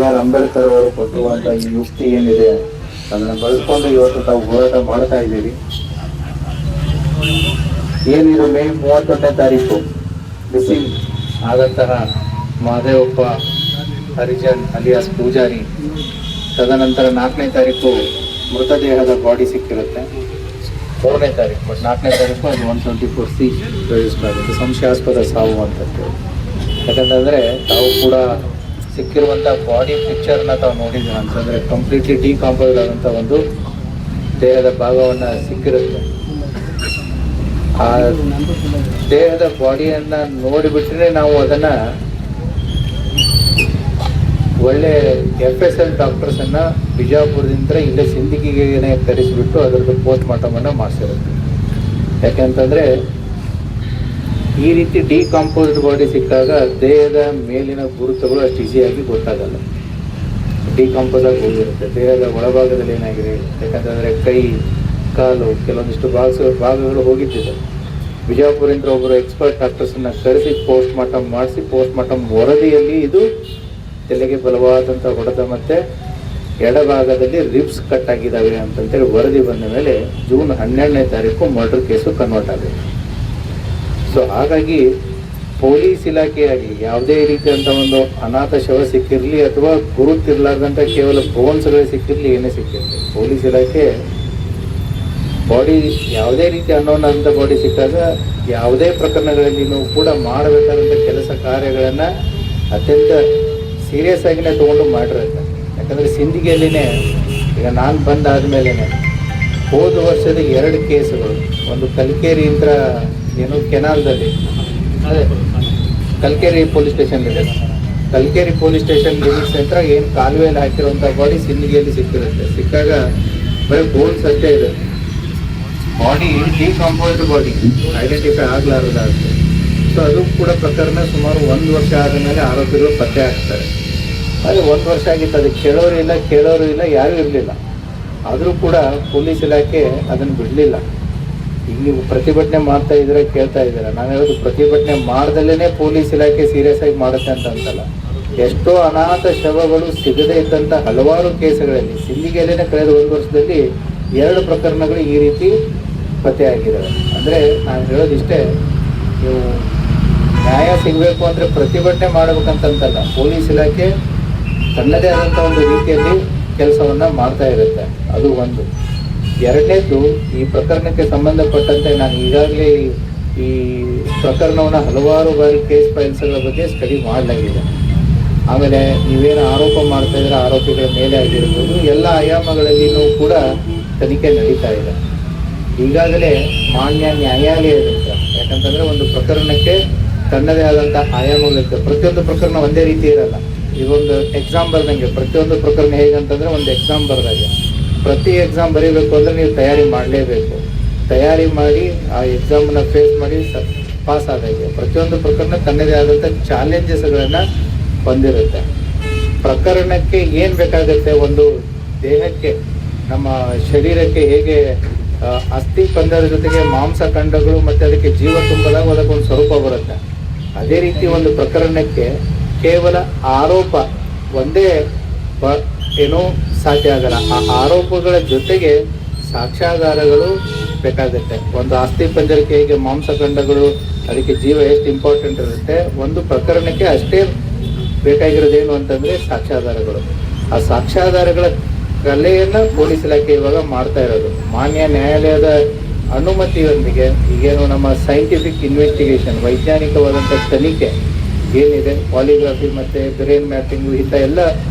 BR Ambedkar ಅವರು ಕೊಟ್ಟಿರುವಂತ ಈ ಯುಕ್ತಿ ಏನಿದೆ ಅದನ್ನ ಬಳಸ್ಕೊಂಡು ಇವತ್ತು ತಾವು ಹೋರಾಟ ಮಾಡ್ತಾ ಇದ್ದೀರಿ. ಏನಿದು ಮೇ 31ನೇ ತಾರೀಕು ಮಿಸ್ಸಿಂಗ್ ಆದಂತಹ ಮಹದೇವಪ್ಪ ಹರಿಜನ್ ಅಲಿಯಾಸ್ ಪೂಜಾರಿ, ತದನಂತರ 4ನೇ ತಾರೀಕು ಮೃತದೇಹದ ಬಾಡಿ ಸಿಕ್ಕಿರುತ್ತೆ. 3ನೇ ತಾರೀಕು, ಬಟ್ 4ನೇ ತಾರೀಕು ಅದು 124C ರಿಜಿಸ್ಟರ್ ಆಗುತ್ತೆ, ಸಂಶಯಾಸ್ಪದ ಸಾವು ಅಂತ ಹೇಳಿ. ಯಾಕಂತಂದರೆ ತಾವು ಕೂಡ ಸಿಕ್ಕಿರುವಂಥ ಬಾಡಿ ಪಿಕ್ಚರ್ನ ತಾವು ನೋಡಿದ್ದೀರ ಅಂತಂದರೆ ಕಂಪ್ಲೀಟ್ಲಿ ಡಿಕಾಂಪೋಸ್ ಆದಂಥ ಒಂದು ದೇಹದ ಭಾಗವನ್ನು ಸಿಕ್ಕಿರುತ್ತೆ. ಆ ದೇಹದ ಬಾಡಿಯನ್ನು ನೋಡಿಬಿಟ್ರೆ ನಾವು ಅದನ್ನು ಒಳ್ಳೆ FSL ಡಾಕ್ಟರ್ಸನ್ನು ಬಿಜಾಪುರದಿಂದ ಇಲ್ಲೇ ಸಿಂದಗಿಗೆ ಕರೆಸಿಬಿಟ್ಟು ಅದರದ್ದು ಪೋಸ್ಟ್ ಮಾರ್ಟಮನ್ನು ಮಾಡಿಸಿರುತ್ತೆ. ಯಾಕೆಂತಂದರೆ ಈ ರೀತಿ ಡಿಕಾಂಪೋಸ್ಡ್ ಬಾಡಿ ಸಿಕ್ಕಾಗ ದೇಹದ ಮೇಲಿನ ಗುರುತುಗಳು ಅಷ್ಟು ಈಸಿಯಾಗಿ ಗೊತ್ತಾಗಲ್ಲ, ಡಿಕಾಂಪೋಸ್ ಆಗಿ ಹೋಗಿರುತ್ತೆ. ದೇಹದ ಒಳಭಾಗದಲ್ಲಿ ಏನಾಗಿದೆ, ಯಾಕಂತಂದರೆ ಕೈ ಕಾಲು ಕೆಲವೊಂದಿಷ್ಟು ಭಾಗಗಳು ಹೋಗಿದ್ದಿದೆ. ಬಿಜಾಪುರದಿಂದ ಒಬ್ಬರು ಎಕ್ಸ್ಪರ್ಟ್ ಡಾಕ್ಟರ್ಸನ್ನು ಕರೆಸಿ ಪೋಸ್ಟ್ ಮಾರ್ಟಮ್ ಮಾಡಿಸಿ, ಪೋಸ್ಟ್ ಮಾರ್ಟಮ್ ವರದಿಯಲ್ಲಿ ಇದು ತಲೆಗೆ ಬಲವಾದಂಥ ಹೊಡೆತ ಮತ್ತು ಎಡಭಾಗದಲ್ಲಿ ರಿಬ್ಸ್ ಕಟ್ ಆಗಿದ್ದಾವೆ ಅಂತಂತೇಳಿ ವರದಿ ಬಂದ ಮೇಲೆ ಜೂನ್ 12ನೇ ತಾರೀಕು ಮರ್ಡರ್ ಕೇಸು ಕನ್ವರ್ಟ್ ಆಗಿದೆ. ಸೊ ಹಾಗಾಗಿ ಪೊಲೀಸ್ ಇಲಾಖೆಯಾಗಿ ಯಾವುದೇ ರೀತಿಯಂಥ ಒಂದು ಅನಾಥ ಶವ ಸಿಕ್ಕಿರಲಿ ಅಥವಾ ಗುರುತಿರ್ಲಾರ್ದಂಥ ಕೇವಲ ಬೋನ್ಸ್ಗಳೇ ಸಿಕ್ಕಿರಲಿ, ಏನೇ ಸಿಕ್ಕಿರಲಿ, ಪೊಲೀಸ್ ಇಲಾಖೆ ಬಾಡಿ ಯಾವುದೇ ರೀತಿ ಅನ್ನೋಂಥ ಬಾಡಿ ಸಿಕ್ಕಾಗ ಯಾವುದೇ ಪ್ರಕರಣಗಳಲ್ಲಿನೂ ಕೂಡ ಮಾಡಬೇಕಾದಂಥ ಕೆಲಸ ಕಾರ್ಯಗಳನ್ನು ಅತ್ಯಂತ ಸೀರಿಯಸ್ ಆಗಿನೇ ತೊಗೊಂಡು ಮಾಡಿರುತ್ತೆ. ಯಾಕಂದರೆ ಸಿಂದಗಿಯಲ್ಲಿನೇ ಈಗ ನಾನು ಬಂದಾದಮೇಲೆ ಹೋದ ವರ್ಷದ 2 ಕೇಸುಗಳು, ಒಂದು ಕಲ್ಕೇರಿ ಏನು ಕೆನಾಲ್ದಲ್ಲಿ, ಅದೇ ಕಲ್ಕೇರಿ ಪೊಲೀಸ್ ಸ್ಟೇಷನ್ ಇದೆ, ಕಲ್ಕೇರಿ ಪೊಲೀಸ್ ಸ್ಟೇಷನ್ ಲಿಮಿಟ್ಸ್ ನಂತರ ಏನು ಕಾಲುವೆಯಲ್ಲಿ ಹಾಕಿರುವಂಥ ಬಾಡಿ ಸಿಂದಗಿಯಲ್ಲಿ ಸಿಕ್ಕಿರುತ್ತೆ. ಸಿಕ್ಕಾಗ ಬರೀ ಬೋನ್ಸ್ ಅಷ್ಟೇ ಇದೆ, ಬಾಡಿ ಡಿಕಾಂಪೋಸ್ಡ್ ಬಾಡಿ ಐಡೆಂಟಿಫೈ ಆಗಲಾರದಾಗುತ್ತೆ. ಸೊ ಅದು ಕೂಡ ಪ್ರಕರಣ ಸುಮಾರು 1 ವರ್ಷ ಆದ ಮೇಲೆ ಆರೋಪಿಗಳು ಪತ್ತೆ ಆಗ್ತಾರೆ. ಆದರೆ 1 ವರ್ಷ ಆಗಿತ್ತು, ಅದಕ್ಕೆ ಕೇಳೋರು ಇಲ್ಲ, ಯಾರೂ ಇರಲಿಲ್ಲ. ಆದರೂ ಕೂಡ ಪೊಲೀಸ್ ಇಲಾಖೆ ಅದನ್ನು ಬಿಡಲಿಲ್ಲ. ಈಗ ನೀವು ಪ್ರತಿಭಟನೆ ಮಾಡ್ತಾ ಇದ್ದೀರಾ, ಕೇಳ್ತಾ ಇದ್ದೀರಾ, ನಾನು ಹೇಳೋದು ಪ್ರತಿಭಟನೆ ಮಾಡ್ದಲ್ಲೇ ಪೊಲೀಸ್ ಇಲಾಖೆ ಸೀರಿಯಸ್ ಆಗಿ ಮಾಡುತ್ತೆ ಅಂತಲ್ಲ. ಎಷ್ಟೋ ಅನಾಥ ಶವಗಳು ಸಿಗದೇ ಇದ್ದಂಥ ಹಲವಾರು ಕೇಸುಗಳಲ್ಲಿ ಸಿಂದಗಿಯಲ್ಲೇ ಕಳೆದ 1 ವರ್ಷದಲ್ಲಿ 2 ಪ್ರಕರಣಗಳು ಈ ರೀತಿ ಪತ್ತೆ ಆಗಿದ್ದಾವೆ. ಅಂದರೆ ನಾನು ಹೇಳೋದಿಷ್ಟೇ, ನೀವು ನ್ಯಾಯ ಸಿಗಬೇಕು ಅಂದರೆ ಪ್ರತಿಭಟನೆ ಮಾಡಬೇಕಂತಂತಲ್ಲ, ಪೊಲೀಸ್ ಇಲಾಖೆ ತನ್ನದೇ ಆದಂಥ ಒಂದು ರೀತಿಯಲ್ಲಿ ಕೆಲಸವನ್ನು ಮಾಡ್ತಾ ಇರುತ್ತೆ. ಅದು ಒಂದು. 2ನೇದು, ಈ ಪ್ರಕರಣಕ್ಕೆ ಸಂಬಂಧಪಟ್ಟಂತೆ ನಾನು ಈಗಾಗಲೇ ಈ ಪ್ರಕರಣವನ್ನು ಹಲವಾರು ಬಾರಿ ಕೇಸ್ ಫೈಲ್ಸ್ಗಳ ಬಗ್ಗೆ ಸ್ಟಡಿ ಮಾಡಲಾಗಿದೆ. ಆಮೇಲೆ ನೀವೇನು ಆರೋಪ ಮಾಡ್ತಾ ಇದ್ರೆ ಆರೋಪಿಗಳ ಮೇಲೆ ಆಗಿರ್ಬೋದು, ಎಲ್ಲ ಆಯಾಮಗಳಲ್ಲಿಯೂ ಕೂಡ ತನಿಖೆ ನಡೀತಾ ಇದೆ. ಈಗಾಗಲೇ ಮಾನ್ಯ ನ್ಯಾಯಾಲಯದಿಂದ, ಯಾಕಂತಂದರೆ ಒಂದು ಪ್ರಕರಣಕ್ಕೆ ತನ್ನದೇ ಆದಂಥ ಆಯಾಮಗಳಿರುತ್ತೆ. ಪ್ರತಿಯೊಂದು ಪ್ರಕರಣ ಒಂದೇ ರೀತಿ ಇರಲ್ಲ. ಇದೊಂದು ಎಕ್ಸಾಮ್ ಬರ್ದಂಗೆ, ಪ್ರತಿಯೊಂದು ಪ್ರಕರಣ ಹೇಗಂತಂದರೆ ಒಂದು ಎಕ್ಸಾಮ್ ಬರ್ದಾಗೆ, ಪ್ರತಿ ಎಕ್ಸಾಮ್ ಬರೀಬೇಕು ಅಂದರೆ ನೀವು ತಯಾರಿ ಮಾಡಲೇಬೇಕು. ತಯಾರಿ ಮಾಡಿ ಆ ಎಕ್ಸಾಮನ್ನು ಫೇಸ್ ಮಾಡಿ ಪಾಸ್ ಆದಾಗೆ ಪ್ರತಿಯೊಂದು ಪ್ರಕರಣ ತನ್ನದೇ ಆದಂಥ ಚಾಲೆಂಜಸ್ಗಳನ್ನು ಹೊಂದಿರುತ್ತೆ. ಪ್ರಕರಣಕ್ಕೆ ಏನು ಬೇಕಾಗುತ್ತೆ, ಒಂದು ದೇಹಕ್ಕೆ, ನಮ್ಮ ಶರೀರಕ್ಕೆ ಹೇಗೆ ಅಸ್ಥಿ ಪಂಜರದ ಜೊತೆಗೆ ಮಾಂಸಖಂಡಗಳು ಮತ್ತು ಅದಕ್ಕೆ ಜೀವ ತುಂಬದಾಗ ಅದಕ್ಕೊಂದು ಸ್ವರೂಪ ಬರುತ್ತೆ. ಅದೇ ರೀತಿ ಒಂದು ಪ್ರಕರಣಕ್ಕೆ ಕೇವಲ ಆರೋಪ ಒಂದೇ ಏನೂ ಸಾಧ್ಯ ಆಗಲ್ಲ. ಆ ಆರೋಪಗಳ ಜೊತೆಗೆ ಸಾಕ್ಷ್ಯಾಧಾರಗಳು ಬೇಕಾಗುತ್ತೆ. ಒಂದು ಅಸ್ಥಿ ಪಂಜರಕ್ಕೆ ಹೇಗೆ ಮಾಂಸಖಂಡಗಳು, ಅದಕ್ಕೆ ಜೀವ ಎಷ್ಟು ಇಂಪಾರ್ಟೆಂಟ್ ಇರುತ್ತೆ, ಒಂದು ಪ್ರಕರಣಕ್ಕೆ ಅಷ್ಟೇ ಬೇಕಾಗಿರೋದೇನು ಅಂತಂದರೆ ಸಾಕ್ಷ್ಯಾಧಾರಗಳು. ಆ ಸಾಕ್ಷ್ಯಾಧಾರಗಳ ಕಲೆಯನ್ನು ಪೊಲೀಸ್ ಇಲಾಖೆ ಇವಾಗ ಮಾಡ್ತಾ ಇರೋದು. ಮಾನ್ಯ ನ್ಯಾಯಾಲಯದ ಅನುಮತಿಯೊಂದಿಗೆ ಈಗೇನು ನಮ್ಮ ಸೈಂಟಿಫಿಕ್ ಇನ್ವೆಸ್ಟಿಗೇಷನ್, ವೈಜ್ಞಾನಿಕವಾದಂಥ ತನಿಖೆ ಏನಿದೆ, ಪಾಲಿಗ್ರಫಿ ಮತ್ತು ಬ್ರೈನ್ ಮ್ಯಾಪಿಂಗು, ಇಂಥ ಎಲ್ಲ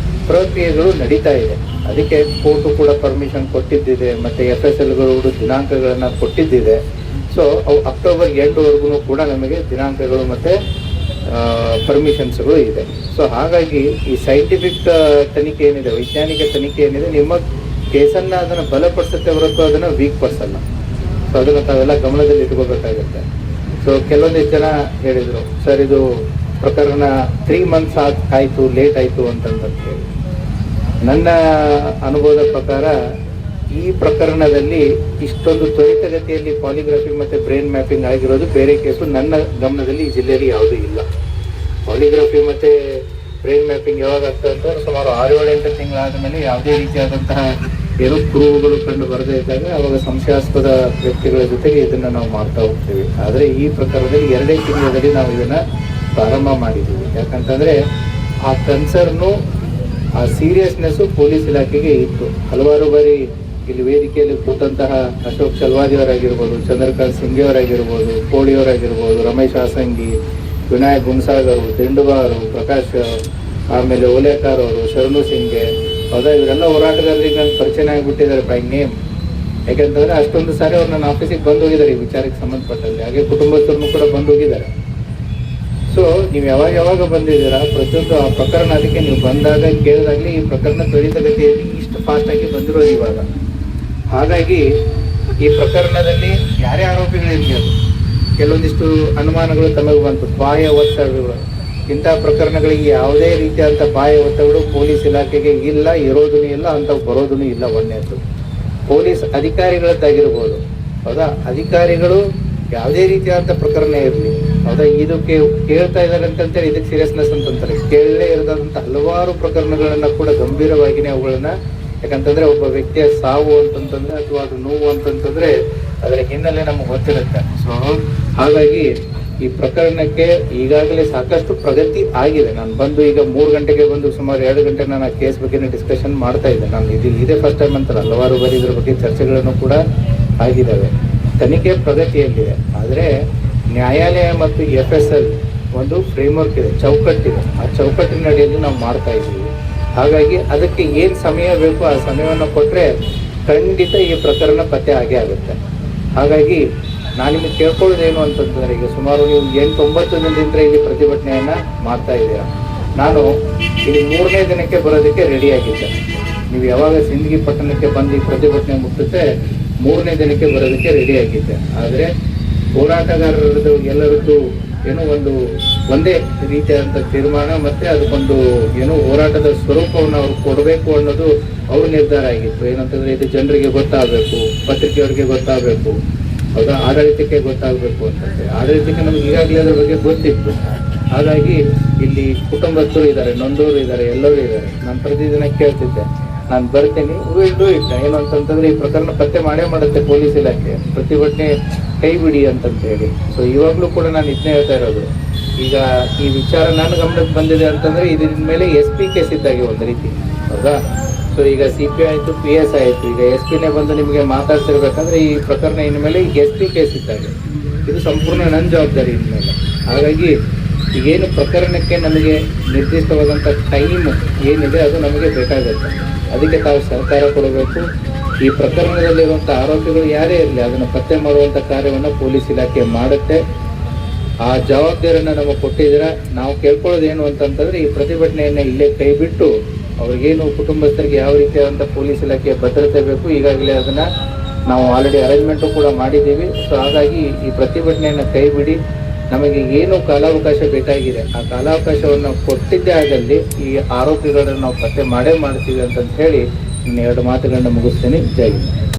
ಪ್ರಕ್ರಿಯೆಗಳು ನಡೀತಾ ಇದೆ. ಅದಕ್ಕೆ ಕೋರ್ಟು ಕೂಡ ಪರ್ಮಿಷನ್ ಕೊಟ್ಟಿದ್ದಿದೆ ಮತ್ತು FSLಗಳು ದಿನಾಂಕಗಳನ್ನು ಕೊಟ್ಟಿದ್ದಿದೆ. ಸೊ ಅವು ಅಕ್ಟೋಬರ್ 8ವರೆಗೂ ಕೂಡ ನಮಗೆ ದಿನಾಂಕಗಳು ಮತ್ತು ಪರ್ಮಿಷನ್ಸ್ಗಳು ಇದೆ. ಸೊ ಹಾಗಾಗಿ ಈ ಸೈಂಟಿಫಿಕ್ ತನಿಖೆ ಏನಿದೆ, ವೈಜ್ಞಾನಿಕ ತನಿಖೆ ಏನಿದೆ, ನಿಮ್ಮ ಕೇಸನ್ನು ಅದನ್ನು ಬಲಪಡಿಸುತ್ತೆ ಹೊರತು ಅದನ್ನು ವೀಕ್ ಪಡಿಸಲ್ಲ. ಸೊ ಅದನ್ನು ತಾವೆಲ್ಲ ಗಮನದಲ್ಲಿ ಇಟ್ಕೋಬೇಕಾಗುತ್ತೆ. ಸೊ ಕೆಲವೊಂದಿಷ್ಟು ಜನ ಹೇಳಿದರು, ಸರ್ ಇದು ಪ್ರಕರಣ 3 months ಆಯಿತು, ಲೇಟ್ ಆಯಿತು ಅಂತಂತ ಹೇಳಿ. ನನ್ನ ಅನುಭವದ ಪ್ರಕಾರ ಈ ಪ್ರಕರಣದಲ್ಲಿ ಇಷ್ಟೊಂದು ತ್ವರಿತಗತಿಯಲ್ಲಿ ಪಾಲಿಗ್ರಫಿ ಮತ್ತು ಬ್ರೈನ್ ಮ್ಯಾಪಿಂಗ್ ಆಗಿರೋದು ಬೇರೆ ಕೇಸು ನನ್ನ ಗಮನದಲ್ಲಿ ಈ ಜಿಲ್ಲೆಯಲ್ಲಿ ಯಾವುದೂ ಇಲ್ಲ. ಪಾಲಿಗ್ರಫಿ ಮತ್ತು ಬ್ರೈನ್ ಮ್ಯಾಪಿಂಗ್ ಯಾವಾಗ ಆಗ್ತದೆ ಅಂತಂದ್ರೆ ಸುಮಾರು 6-7 ತಿಂಗಳಾದ ಮೇಲೆ ಯಾವುದೇ ರೀತಿಯಾದಂತಹ ಏನೋ ಕುರುಹುಗಳು ಕಂಡು ಬರದೇ ಇದ್ದಾಗ ಅವಾಗ ಸಂಶಯಾಸ್ಪದ ವ್ಯಕ್ತಿಗಳ ಜೊತೆಗೆ ಇದನ್ನ ನಾವು ಮಾಡ್ತಾ ಹೋಗ್ತೀವಿ. ಆದರೆ ಈ ಪ್ರಕಾರದಲ್ಲಿ 2 ತಿಂಗಳಲ್ಲಿ ನಾವು ಇದನ್ನ ಪ್ರಾರಂಭ ಮಾಡಿದ್ದೀವಿ. ಯಾಕಂತಂದ್ರೆ ಆ ಕನ್ಸರ್ನು, ಆ ಸೀರಿಯಸ್ನೆಸ್ಸು ಪೊಲೀಸ್ ಇಲಾಖೆಗೆ ಇತ್ತು. ಹಲವಾರು ಬಾರಿ ಇಲ್ಲಿ ವೇದಿಕೆಯಲ್ಲಿ ಕೂತಂತಹ ಅಶೋಕ್ ಚಲ್ವಾದಿಯವರಾಗಿರ್ಬೋದು, ಚಂದ್ರಕಾಂತ್ ಸಿಂಘೆಯವರಾಗಿರ್ಬೋದು, ಕೋಳಿಯವರಾಗಿರ್ಬೋದು, ರಮೇಶ್ ಹಾಸಂಗಿ, ವಿನಾಯಕ್ ಗುಣಸಾಗರು, ದಿಂಡುಬಾರು, ಪ್ರಕಾಶ್, ಆಮೇಲೆ ಓಲೇಕಾರ್ ಅವರು, ಶರಣು ಸಿಂಗೆ, ಹೌದಾ, ಇವರೆಲ್ಲ ಹೋರಾಟಗಾರರಿಗೆ ನನ್ನ ಪರಿಚಯ ಆಗಿಬಿಟ್ಟಿದ್ದಾರೆ ಬೈ ನೇಮ್. ಯಾಕೆಂತಂದ್ರೆ ಅಷ್ಟೊಂದು ಸಾರಿ ಅವ್ರು ನನ್ನ ಆಫೀಸಿಗೆ ಬಂದು ಹೋಗಿದ್ದಾರೆ ಈ ವಿಚಾರಕ್ಕೆ ಸಂಬಂಧಪಟ್ಟಂತೆ. ಹಾಗೆ ಕುಟುಂಬಸ್ಥರನ್ನು ಕೂಡ ಬಂದು ಹೋಗಿದ್ದಾರೆ. ಸೊ ನೀವು ಯಾವಾಗ ಬಂದಿದ್ದೀರಾ, ಪ್ರತಿಯೊಂದು ಆ ಪ್ರಕರಣ, ಅದಕ್ಕೆ ನೀವು ಬಂದಾಗ ಕೇಳಿದಾಗಲೇ ಈ ಪ್ರಕರಣ ತ್ವರಿತಗತಿಯಲ್ಲಿ ಇಷ್ಟು ಫಾಸ್ಟಾಗಿ ಬಂದಿರೋದು ಇವಾಗ. ಹಾಗಾಗಿ ಈ ಪ್ರಕರಣದಲ್ಲಿ ಯಾರೇ ಆರೋಪಿಗಳಿರಲಿ, ಅದು ಕೆಲವೊಂದಿಷ್ಟು ಅನುಮಾನಗಳು ತಮಗೆ ಬಂತು. ಬಾಹ್ಯ ಒತ್ತಡಗಳು, ಇಂಥ ಪ್ರಕರಣಗಳಿಗೆ ಯಾವುದೇ ರೀತಿಯಾದಂಥ ಬಾಹ್ಯ ಒತ್ತಡಗಳು ಪೊಲೀಸ್ ಇಲಾಖೆಗೆ ಇಲ್ಲ, ಇರೋದೂ ಇಲ್ಲ, ಅಂಥವು ಬರೋದೂ ಇಲ್ಲ. ಒಂದನೇದು ಪೊಲೀಸ್ ಅಧಿಕಾರಿಗಳದ್ದಾಗಿರ್ಬೋದು, ಹೌದಾ, ಅಧಿಕಾರಿಗಳು ಯಾವುದೇ ರೀತಿಯಾದಂಥ ಪ್ರಕರಣ ಇರಲಿ, ಹೌದಾ, ಇದಕ್ಕೆ ಕೇಳ್ತಾ ಇದ್ದಾರೆ ಅಂತಂತೇಳಿ ಇದಕ್ಕೆ ಸೀರಿಯಸ್ನೆಸ್ ಅಂತಂತಾರೆ. ಕೇಳಲೇ ಇರದಂಥ ಹಲವಾರು ಪ್ರಕರಣಗಳನ್ನ ಕೂಡ ಗಂಭೀರವಾಗಿಯೇ ಅವುಗಳನ್ನ, ಯಾಕಂತಂದ್ರೆ ಒಬ್ಬ ವ್ಯಕ್ತಿಯ ಸಾವು ಅಂತಂತಂದ್ರೆ ಅಥವಾ ಅದು ನೋವು ಅಂತಂತಂದ್ರೆ ಅದರ ಹಿನ್ನೆಲೆ ನಮಗೆ ಗೊತ್ತಿರುತ್ತೆ. ಸೊ ಹಾಗಾಗಿ ಈ ಪ್ರಕರಣಕ್ಕೆ ಈಗಾಗಲೇ ಸಾಕಷ್ಟು ಪ್ರಗತಿ ಆಗಿದೆ. ನಾನು ಬಂದು ಈಗ 3 ಗಂಟೆಗೆ ಬಂದು ಸುಮಾರು 2 ಗಂಟೆ ನಾನು ಆ ಕೇಸ್ ಬಗ್ಗೆ ಡಿಸ್ಕಷನ್ ಮಾಡ್ತಾ ಇದ್ದೆ. ನಾನು ಇದೇ ಫಸ್ಟ್ ಟೈಮ್ ಅಂತಾರೆ, ಹಲವಾರು ಬಾರಿ ಇದ್ರ ಬಗ್ಗೆ ಚರ್ಚೆಗಳನ್ನು ಕೂಡ ಆಗಿದ್ದಾವೆ. ತನಿಖೆ ಪ್ರಗತಿಯಲ್ಲಿದೆ. ಆದರೆ ನ್ಯಾಯಾಲಯ ಮತ್ತು FSL ಒಂದು ಫ್ರೇಮ್ವರ್ಕ್ ಇದೆ, ಚೌಕಟ್ಟಿದೆ. ಆ ಚೌಕಟ್ಟಿನ ಅಡಿಯಲ್ಲಿ ನಾವು ಮಾಡ್ತಾ ಇದ್ದೀವಿ. ಹಾಗಾಗಿ ಅದಕ್ಕೆ ಏನು ಸಮಯ ಬೇಕು ಆ ಸಮಯವನ್ನು ಕೊಟ್ಟರೆ ಖಂಡಿತ ಈ ಪ್ರಕರಣ ಪತ್ತೆ ಆಗೇ ಆಗುತ್ತೆ. ಹಾಗಾಗಿ ನಾನು ನಿಮಗೆ ಕೇಳ್ಕೊಳ್ಳೋದೇನು ಅಂತಂದರೆ, ಈಗ ಸುಮಾರು ನೀವು 8-9 ದಿನದಿಂದ ಇಲ್ಲಿ ಪ್ರತಿಭಟನೆಯನ್ನು ಮಾಡ್ತಾ ಇದ್ದೀರಾ. ನಾನು ಇಲ್ಲಿ 3ನೇ ದಿನಕ್ಕೆ ಬರೋದಕ್ಕೆ ರೆಡಿಯಾಗಿದ್ದೆ. ನೀವು ಯಾವಾಗ ಸಿಂದಗಿ ಪಟ್ಟಣಕ್ಕೆ ಬಂದು ಈ ಪ್ರತಿಭಟನೆ ಮುಟ್ಟುತ್ತೆ 3ನೇ ದಿನಕ್ಕೆ ಬರೋದಕ್ಕೆ ರೆಡಿಯಾಗಿದ್ದೆ. ಆದರೆ ಹೋರಾಟಗಾರರದ್ದು ಎಲ್ಲರದ್ದು ಏನೋ ಒಂದೇ ರೀತಿಯಾದಂಥ ತೀರ್ಮಾನ, ಮತ್ತು ಅದಕ್ಕೊಂದು ಏನೋ ಹೋರಾಟದ ಸ್ವರೂಪವನ್ನು ಅವ್ರು ಕೊಡಬೇಕು ಅನ್ನೋದು ಅವ್ರ ನಿರ್ಧಾರ ಆಗಿತ್ತು. ಏನಂತಂದರೆ ಇದು ಜನರಿಗೆ ಗೊತ್ತಾಗಬೇಕು, ಪತ್ರಿಕೆಯವರಿಗೆ ಗೊತ್ತಾಗಬೇಕು, ಹೌದಾ, ಆಡಳಿತಕ್ಕೆ ಗೊತ್ತಾಗಬೇಕು ಅಂತಂದರೆ. ಆಡಳಿತಕ್ಕೆ ನಮ್ಗೆ ಈಗಾಗಲೇ ಅದ್ರ ಬಗ್ಗೆ ಗೊತ್ತಿತ್ತು. ಹಾಗಾಗಿ ಇಲ್ಲಿ ಕುಟುಂಬಸ್ಥರು ಇದ್ದಾರೆ, ನೊಂದವರು ಇದ್ದಾರೆ, ಎಲ್ಲರೂ ಇದ್ದಾರೆ. ನಾನು ಪ್ರತಿದಿನ ಕೇಳ್ತಿದ್ದೆ, ನಾನು ಬರ್ತೀನಿ, ಇದು ಇಲ್ಲ ಏನು ಅಂತಂತಂದ್ರೆ ಈ ಪ್ರಕರಣ ಪತ್ತೆ ಮಾಡೇ ಮಾಡುತ್ತೆ ಪೊಲೀಸ್ ಇಲಾಖೆ, ಪ್ರತಿಭಟನೆ ಕೈ ಬಿಡಿ ಅಂತಂತೇಳಿ. ಸೊ ಇವಾಗಲೂ ಕೂಡ ನಾನು ಇದನ್ನೇ ಹೇಳ್ತಾ ಇರೋದು. ಈಗ ಈ ವಿಚಾರ ನನ್ನ ಗಮನಕ್ಕೆ ಬಂದಿದೆ ಅಂತಂದ್ರೆ ಇದರ ಮೇಲೆ SP ಕೇಸ್ ಇದ್ದಾಗೆ ಒಂದು ರೀತಿ, ಹೌದಾ. ಸೊ ಈಗ CP ಆಯಿತು, PS ಆಯಿತು, ಈಗ SP ಬಂದು ನಿಮಗೆ ಮಾತಾಡ್ತಿರ್ಬೇಕಂದ್ರೆ ಈ ಪ್ರಕರಣ ಇನ್ಮೇಲೆ SP ಕೇಸ್ ಇದ್ದಾಗೆ. ಇದು ಸಂಪೂರ್ಣ ನನ್ನ ಜವಾಬ್ದಾರಿ ಇನ್ಮೇಲೆ. ಹಾಗಾಗಿ ಈಗೇನು ಪ್ರಕರಣಕ್ಕೆ ನಮಗೆ ನಿರ್ದಿಷ್ಟವಾದಂಥ ಟೈಮ್ ಏನಿದೆ ಅದು ನಮಗೆ ಬೇಕಾಗುತ್ತೆ. ಅದಕ್ಕೆ ತಾವು ಸಹಕಾರ ಕೊಡಬೇಕು. ಈ ಪ್ರಕರಣದಲ್ಲಿರುವಂಥ ಆರೋಪಿಗಳು ಯಾರೇ ಇರಲಿ ಅದನ್ನು ಪತ್ತೆ ಮಾಡುವಂಥ ಕಾರ್ಯವನ್ನು ಪೊಲೀಸ್ ಇಲಾಖೆ ಮಾಡುತ್ತೆ. ಆ ಜವಾಬ್ದಾರಿಯನ್ನು ನಮಗೆ ಕೊಟ್ಟಿದ್ದೀರಾ. ನಾವು ಕೇಳ್ಕೊಳ್ಳೋದೇನು ಅಂತಂತಂದರೆ ಈ ಪ್ರತಿಭಟನೆಯನ್ನು ಇಲ್ಲೇ ಕೈ ಬಿಟ್ಟು ಅವ್ರಿಗೇನು ಕುಟುಂಬಸ್ಥರಿಗೆ ಯಾವ ರೀತಿಯಾದಂಥ ಪೊಲೀಸ್ ಇಲಾಖೆಯ ಭದ್ರತೆ ಬೇಕು, ಈಗಾಗಲೇ ಅದನ್ನು ನಾವು ಆಲ್ರೆಡಿ ಅರೇಂಜ್ಮೆಂಟು ಕೂಡ ಮಾಡಿದ್ದೀವಿ. ಸೊ ಹಾಗಾಗಿ ಈ ಪ್ರತಿಭಟನೆಯನ್ನು ಕೈ ಬಿಡಿ. ನಮಗೆ ಏನು ಕಾಲಾವಕಾಶ ಬೇಕಾಗಿದೆ ಆ ಕಾಲಾವಕಾಶವನ್ನು ಕೊಟ್ಟಿದ್ದೇ ಆಗಲ್ಲಿ ಈ ಆರೋಪಿಗಳನ್ನು ನಾವು ಪತ್ತೆ ಮಾಡೇ ಮಾಡ್ತೀವಿ ಅಂತ ಹೇಳಿ 2 ಮಾತುಗಳನ್ನ ಮುಗಿಸ್ತೀನಿ. ಜೈ ಹಿಂದ್.